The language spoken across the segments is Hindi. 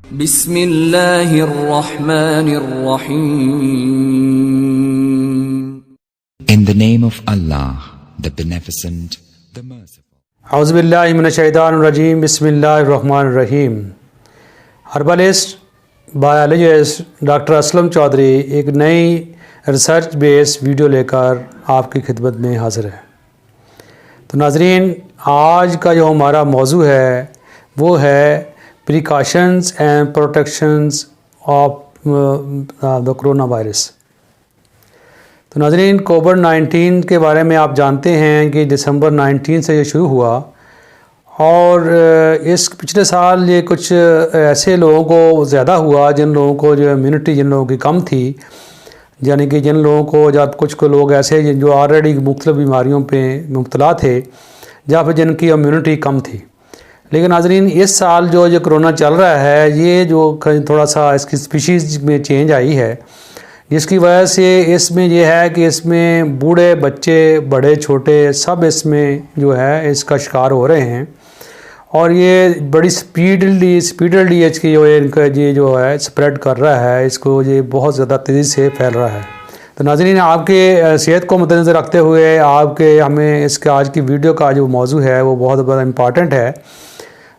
बिस्मिल्लाहिर्रहमानिर्रहीम। In the name of Allah, the Beneficent, the Merciful. औज़ुबिल्लाहि मिनश्शैतानिर्रजीम, बिस्मिल्लाहिर्रहमानिर्रहीम। Herbalist biologist doctor Aslam Chaudhary एक नई रिसर्च बेस्ड वीडियो लेकर आपकी खिदमत में हाज़िर है। तो नाज़रीन, आज का जो हमारा मौजू है वो है precautions and protections of the corona virus. तो नाज़रीन, कोविड-19 के बारे में आप जानते हैं कि दिसंबर 19 से ये शुरू हुआ और इस पिछले साल ये कुछ ऐसे लोगों को ज़्यादा हुआ जिन लोगों को जो इम्यूनिटी जिन लोगों की कम थी, यानी कि जिन लोगों को जब कुछ को लोग ऐसे जो ऑलरेडी मुख्तलिफ़ बीमारियों पे मुब्तला थे या फिर जिनकी इम्यूनिटी कम थी। लेकिन नाज़रीन, इस साल जो कोरोना चल रहा है, ये जो थोड़ा सा इसकी स्पीशीज़ में चेंज आई है, जिसकी वजह से इसमें यह है कि इसमें बूढ़े बच्चे बड़े छोटे सब इसमें जो है इसका शिकार हो रहे हैं और ये बड़ी स्पीडली इसकी जो है इनका ये जो है स्प्रेड कर रहा है, इसको ये बहुत ज़्यादा तेज़ी से फैल रहा है। तो नाज़रीन, आपके सेहत को मद्देनज़र रखते हुए आपके हमें इसके आज की वीडियो का जो मौजू है वो बहुत बड़ा इम्पॉर्टेंट है।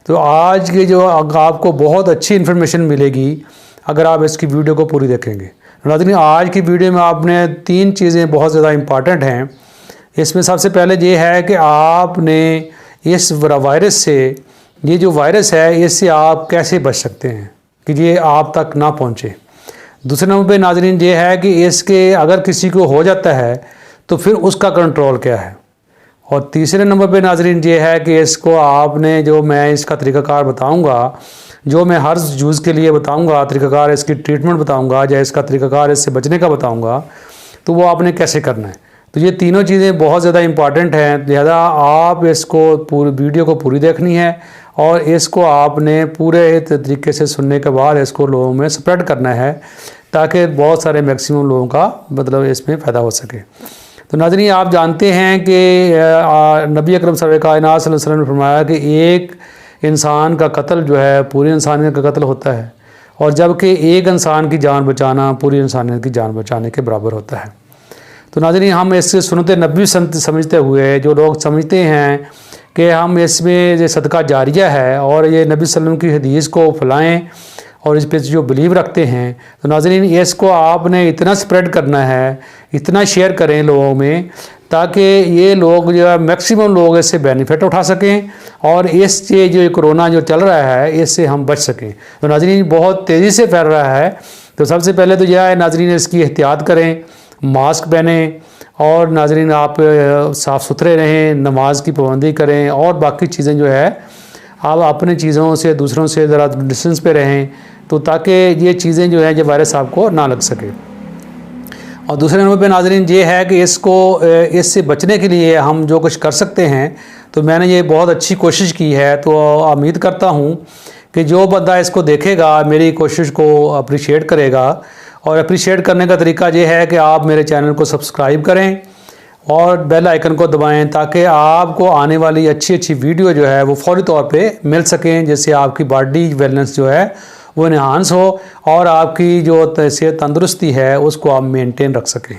तो आज के जो आपको बहुत अच्छी इन्फॉर्मेशन मिलेगी अगर आप इसकी वीडियो को पूरी देखेंगे। नाज़रीन, आज की वीडियो में आपने 3 चीज़ें बहुत ज़्यादा इम्पॉर्टेंट हैं। इसमें सबसे पहले ये है कि आपने इस वायरस से, ये जो वायरस है इससे आप कैसे बच सकते हैं कि ये आप तक ना पहुँचे। दूसरे नंबर पे नाज़रीन ये है कि इसके अगर किसी को हो जाता है तो फिर उसका कंट्रोल क्या है। और तीसरे नंबर पे नाज़रीन ये है कि इसको आपने जो मैं इसका तरीक़ाकार बताऊंगा, जो मैं हर यूज़ के लिए बताऊंगा, तरीक़ाकार इसकी ट्रीटमेंट बताऊंगा या इसका तरीक़ाकार इससे बचने का बताऊंगा, तो वो आपने कैसे करना है। तो ये तीनों चीज़ें बहुत ज़्यादा इम्पॉर्टेंट हैं, लिहाजा आप इसको पूरी वीडियो को पूरी देखनी है और इसको आपने पूरे तरीके से सुनने के बाद इसको लोगों में स्प्रेड करना है ताकि बहुत सारे मैक्सिमम लोगों का मतलब इसमें फ़ायदा हो सके। तो नाज़रीन, आप जानते हैं कि नबी अकरम कायनात सल्लल्लाहु अलैहि वसल्लम ने फरमाया कि एक इंसान का कत्ल जो है पूरी इंसानियत का कत्ल होता है और जबकि एक इंसान की जान बचाना पूरी इंसानियत की जान बचाने के बराबर होता है। तो नाज़रीन, हम इससे सुन्नत नबी समझते हुए जो लोग समझते हैं कि हम इसमें ये सदका जारिया है और ये नबी सल्लल्लाहु अलैहि वसल्लम की हदीस को फैलाएँ और इस पर जो बिलीव रखते हैं, तो नाज़रीन इसको आपने इतना स्प्रेड करना है, इतना शेयर करें लोगों में ताकि ये लोग जो है मैक्सिमम लोग इससे बेनिफिट उठा सकें और इससे जो कोरोना जो चल रहा है इससे हम बच सकें। तो नाज़रीन बहुत तेज़ी से फैल रहा है, तो सबसे पहले तो यह है नाज़रीन इसकी एहतियात करें, मास्क पहनें और नाज़रीन आप साफ़ सुथरे रहें, नमाज की पाबंदी करें और बाकी चीज़ें जो है आप अपने चीज़ों से दूसरों से ज़रा डिस्टेंस पे रहें तो ताकि ये चीज़ें जो है ये वायरस आपको ना लग सके। और दूसरे नंबर पे नाज़रीन ये है कि इससे बचने के लिए हम जो कुछ कर सकते हैं, तो मैंने ये बहुत अच्छी कोशिश की है। तो उम्मीद करता हूँ कि जो बंदा इसको देखेगा मेरी कोशिश को अप्रिशिएट करेगा और अप्रिशिएट करने का तरीका ये है कि आप मेरे चैनल को सब्सक्राइब करें और बेल आइकन को दबाएं ताकि आपको आने वाली अच्छी वीडियो जो है वो फौरी तौर पे मिल सकें, जिससे आपकी बॉडी वेलनेस जो है वो इन्हांस हो और आपकी जो सेहत तंदुरुस्ती है उसको आप मेंटेन रख सकें।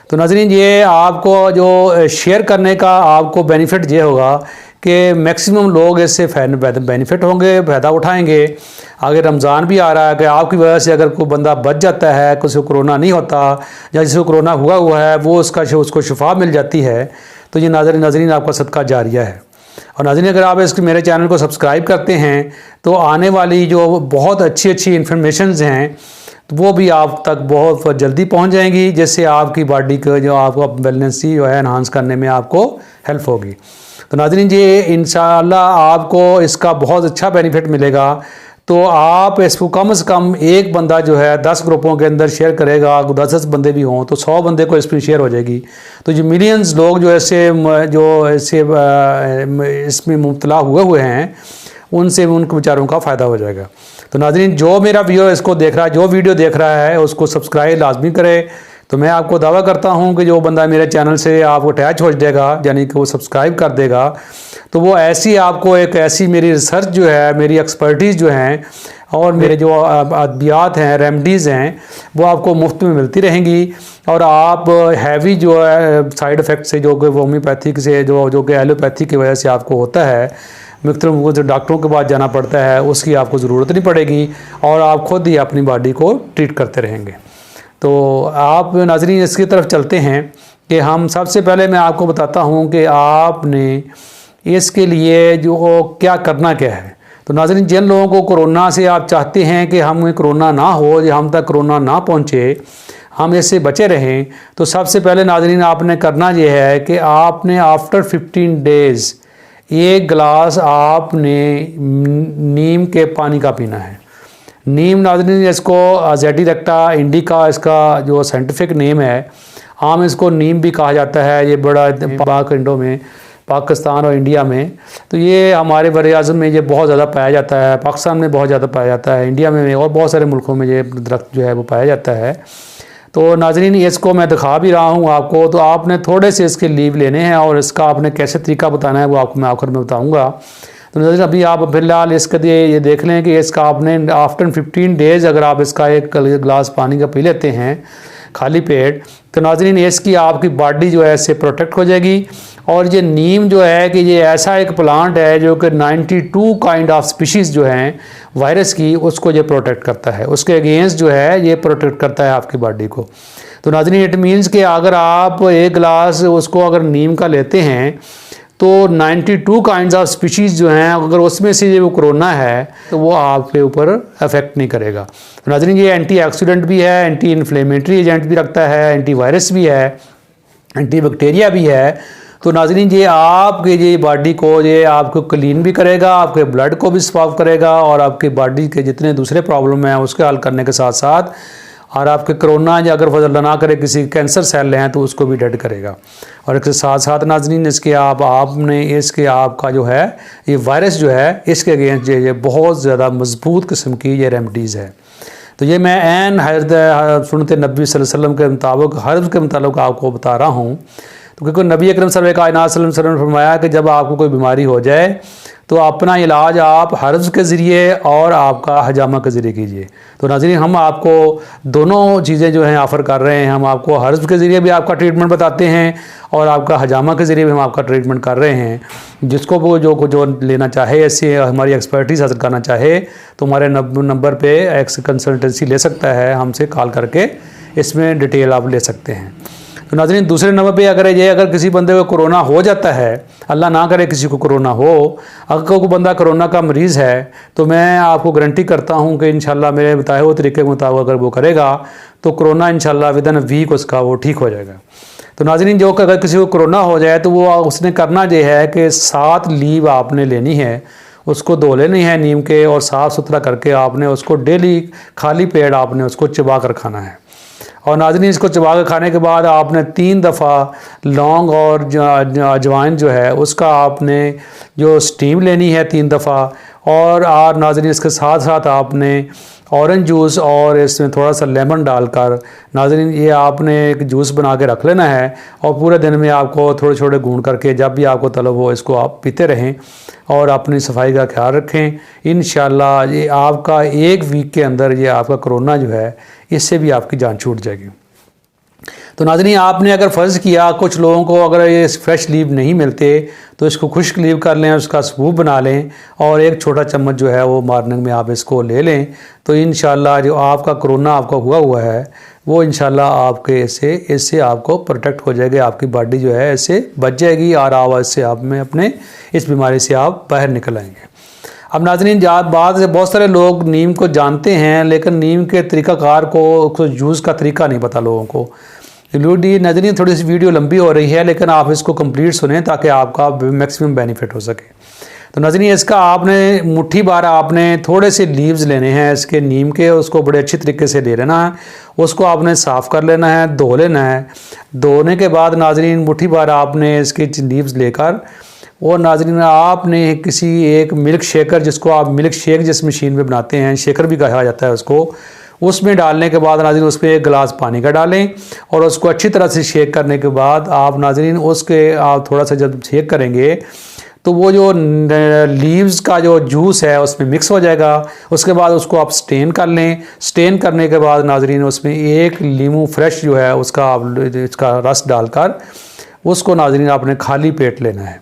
तो नाज़रीन, ये आपको जो शेयर करने का आपको बेनिफिट ये होगा कि मैक्सिमम लोग इससे बेनिफिट होंगे, फ़ायदा उठाएंगे। अगर रमज़ान भी आ रहा है कि आपकी वजह से अगर कोई बंदा बच जाता है, किसी को कोरोना नहीं होता या जिसको कोरोना हुआ है वो उसको शिफा मिल जाती है, तो ये नाज़रीन आपका सदका जारिया है। और नाज़रीन, अगर आप इसके मेरे चैनल को सब्सक्राइब करते हैं तो आने वाली जो बहुत अच्छी इन्फॉर्मेशंस हैं तो वो भी आप तक बहुत जल्दी पहुंच जाएंगी, जिससे आपकी बॉडी को जो आपको वेलनेस जो है एनहांस करने में आपको हेल्प होगी। तो नाज़रीन, ये इंशाअल्लाह आपको इसका बहुत अच्छा बेनिफिट मिलेगा। तो आप इसको कम से कम एक बंदा जो है 10 ग्रुपों के अंदर शेयर करेगा, 10 बंदे भी हों तो 100 बंदे को इसमें शेयर हो जाएगी। तो जो मिलियंस लोग जो इसमें मुब्तला हुए हैं उनसे उनको बेचारों का फ़ायदा हो जाएगा। तो नाज़रीन, जो मेरा इसको देख रहा है, जो वीडियो देख रहा है उसको सब्सक्राइब लाजमी करे। तो मैं आपको दावा करता हूं कि जो बंदा मेरे चैनल से आपको अटैच हो जाएगा, यानी कि वो सब्सक्राइब कर देगा, तो वो ऐसी आपको एक ऐसी मेरी रिसर्च जो है, मेरी एक्सपर्टीज़ जो है और मेरे जो अद्वियात हैं, रेमडीज़ हैं, वो आपको मुफ्त में मिलती रहेंगी। और आप हैवी जो है साइड इफ़ेक्ट से, जो कि होम्योपैथिक से, जो कि एलोपैथी की वजह से आपको होता है, मुख्तलिफ डॉक्टरों के पास जाना पड़ता है, उसकी आपको ज़रूरत नहीं पड़ेगी और आप खुद ही अपनी बॉडी को ट्रीट करते रहेंगे। तो आप नाज़रीन इसकी तरफ चलते हैं कि हम सबसे पहले मैं आपको बताता हूँ कि आपने इसके लिए जो क्या करना क्या है। तो नाज़रीन, जिन लोगों को कोरोना से आप चाहते हैं कि हमें कोरोना ना हो या हम तक कोरोना ना पहुँचे, हम इससे बचे रहें, तो सबसे पहले नाज़रीन आपने करना ये है कि आपने आफ्टर 15 डेज़ 1 गिलास आपने नीम के पानी का पीना है। नीम नाज़रीन इसको जेडी रेक्टा इंडिका इसका जो साइंटिफिक नेम है, आम इसको नीम भी कहा जाता है। ये बड़ा पाक इंडो में, पाकिस्तान और इंडिया में, तो ये हमारे बर-ए-आज़म में ये बहुत ज़्यादा पाया जाता है, पाकिस्तान में बहुत ज़्यादा पाया जाता है, इंडिया में और बहुत सारे मुल्कों में ये दरख्त जो है वो पाया जाता है। तो नाज़रीन इसको मैं दिखा भी रहा हूँ आपको, तो आपने थोड़े से इसके लीव लेने हैं और इसका आपने कैसे तरीका बताना है वो आपको मैं आखिर में बताऊँगा। तो नाज़रीन अभी आप फिलहाल इसके लिए ये देख लें कि इसका आपने आफ्टर 15 डेज़ अगर आप इसका 1 गिलास पानी का पी लेते हैं खाली पेट, तो नाज़रीन इसकी आपकी बॉडी जो है इससे प्रोटेक्ट हो जाएगी। और ये नीम जो है कि ये ऐसा एक प्लांट है जो कि 92 काइंड ऑफ स्पीशीज़ जो हैं वायरस की, उसको ये प्रोटेक्ट करता है, उसके अगेंस्ट जो है ये प्रोटेक्ट करता है आपकी बॉडी को। तो नाज़रीन इट मीन्स कि अगर आप 1 गिलास उसको अगर नीम का लेते हैं तो 92 काइंड्स ऑफ स्पीशीज़ जो हैं, अगर उसमें से ये वो कोरोना है तो वो आपके ऊपर अफेक्ट नहीं करेगा। तो नाज़रीन ये एंटीऑक्सीडेंट भी है, एंटी इन्फ्लेमेटरी एजेंट भी रखता है, एंटी वायरस भी है, एंटी बैक्टीरिया भी है। तो नाज़रीन ये आपके ये बॉडी को ये आपको क्लीन भी करेगा, आपके ब्लड को भी साफ करेगा और आपकी बॉडी के जितने दूसरे प्रॉब्लम हैं उसके हल करने के साथ साथ, और आपके कोरोना या अगर अल्लाह ना करे किसी कैंसर सेल हैं तो उसको भी डेड करेगा। और इसके साथ साथ नाज़रीन इसके आपने इसके आपका जो है ये वायरस जो है इसके अगेंस्ट ये बहुत ज़्यादा मजबूत किस्म की ये रेमडीज़ है। तो ये मैं एन सुन्नत नबी सल्लल्लाहु अलैहि वसल्लम के मुताबिक हर्ब के मुताबिक आपको बता रहा हूँ। तो क्योंकि नबी अकरम सल्लल्लाहु अलैहि वसल्लम ने फरमाया कि जब आपको कोई बीमारी हो जाए तो अपना इलाज आप हर्ब्स के ज़रिए और आपका हजामा के ज़रिए कीजिए। तो नाज़रीन हम आपको दोनों चीज़ें जो हैं ऑफ़र कर रहे हैं, हम आपको हर्ब्स के ज़रिए भी आपका ट्रीटमेंट बताते हैं और आपका हजामा के ज़रिए भी हम आपका ट्रीटमेंट कर रहे हैं। जिसको वो जो लेना चाहे, ऐसे हमारी एक्सपर्टीज़ हासिल करना चाहे तो हमारे नंबर पे एक्स कंसल्टेंसी ले सकता है, हमसे कॉल करके इसमें डिटेल आप ले सकते हैं। तो नाज़रीन दूसरे नंबर पे अगर किसी बंदे को कोरोना हो जाता है, अल्लाह ना करे किसी को कोरोना हो, अगर कोई बंदा कोरोना का मरीज़ है तो मैं आपको गारंटी करता हूं कि इंशाल्लाह मेरे बताए हुए तरीके के मुताबिक अगर वो करेगा तो कोरोना इंशाल्लाह विदिन वीक उसका वो ठीक हो जाएगा। तो नाज़रीन जो अगर किसी को कोरोना हो जाए तो वो उसने करना ये है कि 7 लीव आपने लेनी है, उसको धो लेनी है नीम के और साफ़ सुथरा करके आपने उसको डेली खाली पेट आपने उसको चबा कर खाना है। और नाज़रीन इसको चबा कर खाने के बाद आपने 3 दफ़ा लौंग और अजवाइन जो है उसका आपने जो स्टीम लेनी है 3 दफ़ा। और नाज़रीन इसके साथ साथ आपने ऑरेंज जूस और इसमें थोड़ा सा लेमन डालकर नाज़रीन ये आपने एक जूस बना के रख लेना है और पूरे दिन में आपको थोड़े छोटे घूंट करके जब भी आपको तलब हो इसको आप पीते रहें और अपनी सफाई का ख्याल रखें। इंशाल्लाह ये आपका 1 वीक के अंदर ये आपका कोरोना जो है इससे भी आपकी जान छूट जाएगी। तो नाज़रीन आपने अगर फ़र्ज़ किया कुछ लोगों को अगर ये फ्रेश लीव नहीं मिलते तो इसको खुश्क लीव कर लें, उसका सूप बना लें और 1 छोटा चम्मच जो है वो मॉर्निंग में आप इसको ले लें। तो इंशाल्लाह जो आपका कोरोना आपका हुआ है वो इंशाल्लाह आपके इससे आपको प्रोटेक्ट हो जाएगी, आपकी बॉडी जो है इससे बच जाएगी और आप इससे आप में अपने इस बीमारी से आप बाहर निकल आएंगे। अब नाज़रीन बाद से बहुत सारे लोग नीम को जानते हैं लेकिन नीम के तरीक़ाकार को यूज़ का तरीका नहीं पता लोगों को। नाज़रीन थोड़ी सी वीडियो लंबी हो रही है लेकिन आप इसको कंप्लीट सुनें ताकि आपका मैक्सिमम बेनिफिट हो सके। तो नाज़रीन इसका आपने मुट्ठी भर आपने थोड़े से लीव्स लेने हैं इसके नीम के, उसको बड़े अच्छी तरीके से ले लेना है, उसको आपने साफ़ कर लेना है, धो लेना है। धोने के बाद नाज़रीन मुट्ठी भर आपने इसके लीव्स लेकर और नाज़रीन आपने किसी एक मिल्क शेकर, जिसको आप मिल्क शेक जिस मशीन में बनाते हैं शेकर भी कहा जाता है उसको, उसमें डालने के बाद नाज़रीन उसमें 1 गिलास पानी का डालें और उसको अच्छी तरह से शेक करने के बाद आप नाज़रीन उसके आप थोड़ा सा जब शेक करेंगे तो वो जो लीव्स का जो जूस है उसमें मिक्स हो जाएगा। उसके बाद उसको आप स्टेन कर लें। स्टेन करने के बाद नाजरीन उसमें एक लीमू फ्रेश जो है उसका इसका रस डालकर उसको नाजरीन आपने खाली पेट लेना है।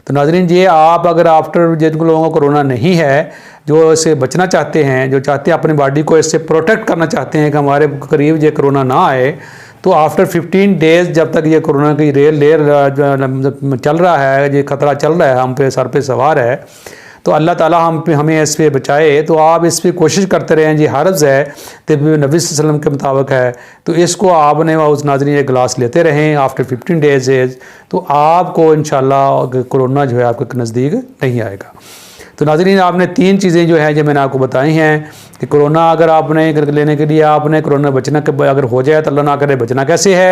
तो नाजरीन ये आप अगर आफ्टर जिन लोगों को कोरोना नहीं है, जो इससे बचना चाहते हैं, जो चाहते हैं अपनी बॉडी को इससे प्रोटेक्ट करना चाहते हैं कि हमारे करीब ये कोरोना ना आए, तो आफ्टर 15 डेज़ जब तक ये कोरोना की लेयर चल रहा है, ये खतरा चल रहा है, हम पे सर पे सवार है, तो अल्लाह ताला हमें इस पर बचाए। तो आप इस पर कोशिश करते रहें। जी हर्ब्स है तिब्बी नबी सल्लल्लाहु अलैहि वसल्लम के मुताबिक है, तो इसको आपने उस नाज़रीन एक गिलास लेते रहें आफ्टर 15 डेज़, तो आपको इंशाल्लाह कोरोना जो है आपके नज़दीक नहीं आएगा। तो नाज़रीन आपने 3 चीज़ें जो हैं जो मैंने आपको बताई हैं कि कोरोना अगर आपने लेने के लिए आपने कोरोना बचना के अगर हो जाए तो अल्लाह ना करे बचना कैसे है,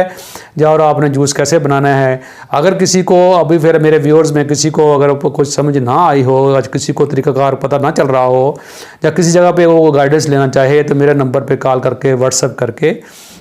और आपने जूस कैसे बनाना है। अगर किसी को अभी फिर मेरे व्यूअर्स में किसी को अगर कुछ समझ ना आई हो, किसी को तरीक़ाकार पता ना चल रहा हो, या किसी जगह पे वो गाइडेंस लेना चाहे, तो मेरे नंबर पे कॉल करके व्हाट्सएप करके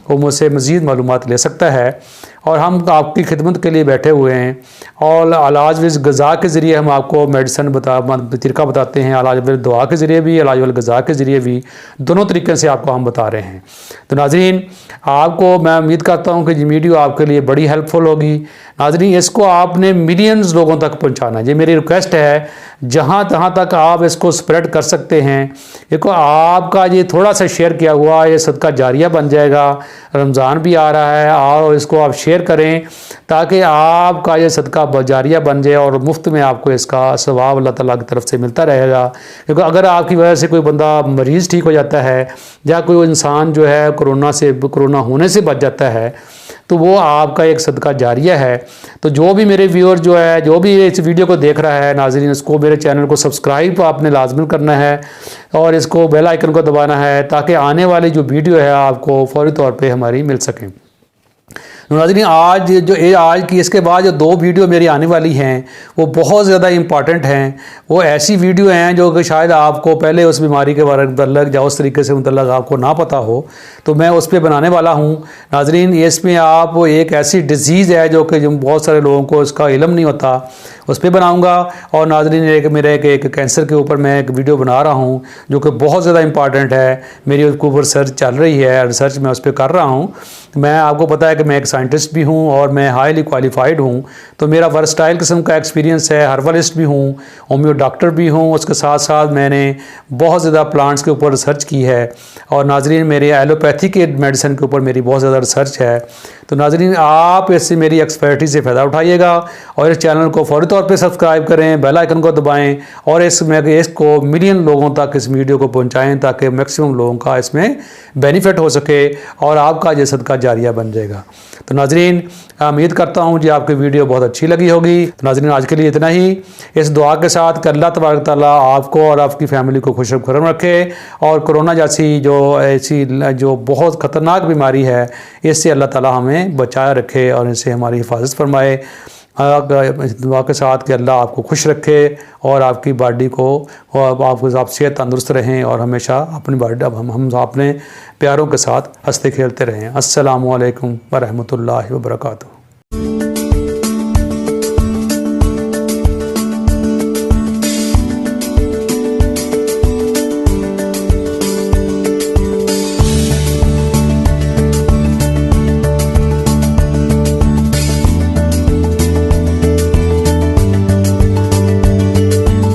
वो मुझसे मज़ीद मालूमात ले सकता है। और हम आपकी खिदमत के लिए बैठे हुए हैं। और इलाज विज़ ग़ज़ा के ज़रिए हम आपको मेडिसन तरीका बताते हैं, इलाज विज़ दुआ के ज़रिए भी, इलाज विज़ ग़ज़ा के ज़रिए भी, दोनों तरीके से आपको हम बता रहे हैं। तो नाज़रीन आपको मैं उम्मीद करता हूँ कि ये वीडियो आपके लिए बड़ी हेल्पफुल होगी। नाज़रीन इसको आपने मिलियंस लोगों तक पहुँचाना है, ये मेरी रिक्वेस्ट है। जहाँ तहाँ तक आप इसको स्प्रेड कर सकते हैं। देखो आपका ये थोड़ा सा शेयर किया हुआ ये सदका जारिया बन जाएगा। रमज़ान भी आ रहा है और इसको आप शेयर करें ताकि आपका ये सदका जारिया बन जाए और मुफ्त में आपको इसका सवाब अल्लाह ताला की तरफ से मिलता रहेगा। क्योंकि अगर आपकी वजह से कोई बंदा मरीज़ ठीक हो जाता है या कोई इंसान जो है कोरोना होने से बच जाता है, तो वो आपका एक सदका जारिया है। तो जो भी मेरे व्यूअर जो है, जो भी इस वीडियो को देख रहा है नाज़रीन, इसको मेरे चैनल को सब्सक्राइब आपने लाजमी करना है और इसको बेल आइकन को दबाना है ताकि आने वाली जो वीडियो है आपको फौरी तौर पे हमारी मिल सकें। नाज़रीन आज की इसके बाद जो 2 वीडियो मेरी आने वाली हैं वो बहुत ज़्यादा इम्पॉर्टेंट हैं। वो ऐसी वीडियो हैं जो कि शायद आपको पहले उस बीमारी के बारे में मतलब या उस तरीके से मतलब आपको ना पता हो, तो मैं उस पर बनाने वाला हूँ। नाज़रीन इसमें आप एक ऐसी डिज़ीज़ है जो कि बहुत सारे लोगों को इसका इल्म नहीं होता, उस पर बनाऊँगा। और नाज़रीन मेरा एक कैंसर के ऊपर मैं एक वीडियो बना रहा हूँ जो कि बहुत ज़्यादा इंपॉर्टेंट है। मेरी उसके ऊपर रिसर्च चल रही है, रिसर्च मैं उस पर कर रहा हूँ। मैं आपको पता है कि मैं एक साइंटिस्ट भी हूँ और मैं हाईली क्वालिफाइड हूँ, तो मेरा वर्सटाइल किस्म का एक्सपीरियंस है। हर्बलिस्ट भी हूँ, होम्यो डॉक्टर भी हूँ। उसके साथ साथ मैंने बहुत ज़्यादा प्लांट्स के ऊपर रिसर्च की है। और नाज़रीन मेरे एलोपैथी के मेडिसिन के ऊपर मेरी बहुत ज़्यादा रिसर्च है। तो नाज़रीन आप इससे मेरी एक्सपर्टीज़ से फ़ायदा उठाइएगा और इस चैनल को फौरी तौर पे सब्सक्राइब करें, बेल आइकन को दबाएं और इसको मिलियन लोगों तक इस वीडियो को पहुंचाएं ताकि मैक्सिमम लोगों का इसमें बेनिफिट हो सके और आपका ये सदका जारिया बन जाएगा। तो नाज़रीन उम्मीद करता हूँ जी आपकी वीडियो बहुत अच्छी लगी होगी। तो नाज़रीन आज के लिए इतना ही, इस दुआ के साथ कि अल्लाह तबारक तआला आपको और आपकी फैमिली को खुश खुरम रखे और कोरोना जैसी जो बहुत ख़तरनाक बीमारी है इससे अल्लाह ताला हमें बचाए रखे और इससे हमारी हिफाजत फरमाए। दुआ के साथ कि अल्लाह आपको खुश रखे और आपकी बॉडी को आप सेहत तंदुरुस्त रहें और हमेशा अपनी बॉडी हम अपने प्यारों के साथ हंसते खेलते रहें। अस्सलामु अलैकुम व रहमतुल्लाहि व बरकातुहू।